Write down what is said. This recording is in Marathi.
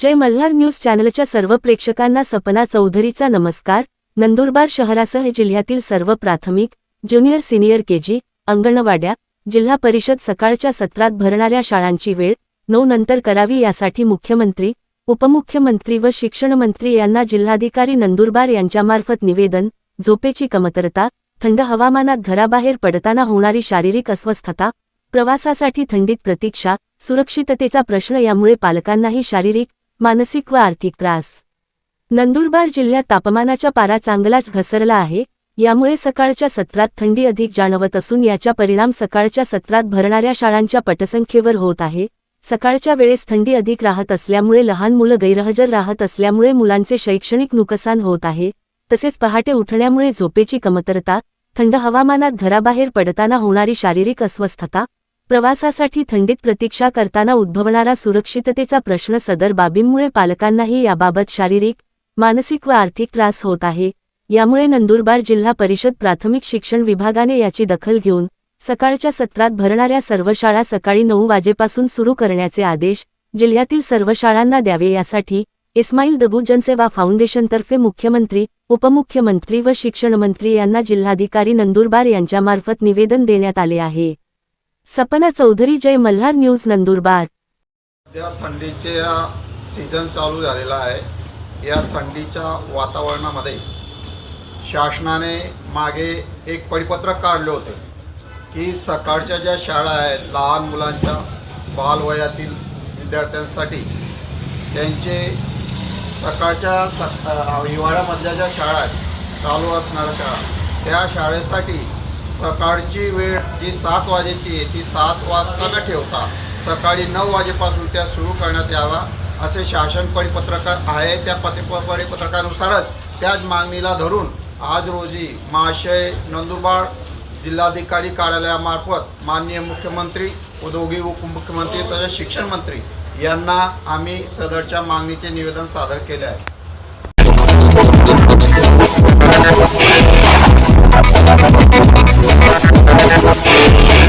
जय मल्हार न्यूज चॅनलच्या सर्व प्रेक्षकांना सपना चौधरीचा नमस्कार। नंदुरबार शहरासह जिल्ह्यातील सर्व प्राथमिक, ज्युनियर सिनियर केजी, अंगणवाड्या, जिल्हा परिषद सकाळच्या सत्रात भरणाऱ्या शाळांची वेळ 9 नंतर करावी यासाठी मुख्यमंत्री, उपमुख्यमंत्री व शिक्षणमंत्री यांना जिल्हाधिकारी नंदुरबार यांच्यामार्फत निवेदन। झोपेची कमतरता, थंड हवामानात घराबाहेर पडताना होणारी शारीरिक अस्वस्थता, प्रवासासाठी थंडीत प्रतीक्षा, सुरक्षिततेचा प्रश्न यामुळे पालकांनाही शारीरिक, मानसिक व आर्थिक त्रास। नंदुरबार जिल्ह्यात तापमानाचा पारा चांगलाच घसरला आहे। यामुळे सकाळच्या सत्रात थंडी अधिक जाणवत असून याचा परिणाम सकाळच्या सत्रात भरणाऱ्या शाळांच्या पटसंख्येवर होत आहे। सकाळच्या वेळेस थंडी अधिक राहत असल्यामुळे लहान मुलं गैरहजर राहत असल्यामुळे मुलांचे शैक्षणिक नुकसान होत आहे। तसेच पहाटे उठण्यामुळे झोपेची कमतरता, थंड हवामानात घराबाहेर पडताना होणारी शारीरिक अस्वस्थता, प्रवासासाठी थंडीत प्रतीक्षा करताना उद्भवणारा सुरक्षिततेचा प्रश्न सदर बाबींमुळे पालकांनाही याबाबत शारीरिक, मानसिक व आर्थिक त्रास होत आहे। यामुळे नंदुरबार जिल्हा परिषद प्राथमिक शिक्षण विभागाने याची दखल घेऊन सकाळच्या सत्रात भरणाऱ्या सर्व शाळा सकाळी 9 वाजेपासून सुरू करण्याचे आदेश जिल्ह्यातील सर्व शाळांना द्यावे। यासाठी इस्माईल दबू जनसेवा फाउंडेशनतर्फे मुख्यमंत्री, उपमुख्यमंत्री व शिक्षणमंत्री यांना जिल्हाधिकारी नंदुरबार यांच्यामार्फत निवेदन देण्यात आले आहे। सपना चौधरी, जय मल्हार न्यूज, नंदुरबार। त्या थंडीचे सीझन चालू झालेला आहे। या थंडीच्या वातावरणामध्ये शासनाने मागे एक परिपत्रक काढले होते की सकाळच्या ज्या शाळा आहेत लहान मुलांच्या बालवयातील विद्यार्थ्यांसाठी त्यांचे सकाळच्या हिवाळ्यामधल्या ज्या शाळा आहेत चालू असणाऱ्या शाळा त्या शाळेसाठी सकाळची वेळ जी 7 वाजेची आहे ती 7 वाजता न ठेवता सकाळी 9 वाजेपासून त्या सुरू करण्यात यावा असे शासन परिपत्रक आहे। त्या परिपत्रकानुसारच त्याच मागणीला धरून आज रोजी महाशय नंदुरबार जिल्हाधिकारी कार्यालयामार्फत माननीय मुख्यमंत्री व दोघी उपमुख्यमंत्री तसेच शिक्षण मंत्री यांना आम्ही सदरच्या मागणीचे निवेदन सादर केले आहे। We'll be right back.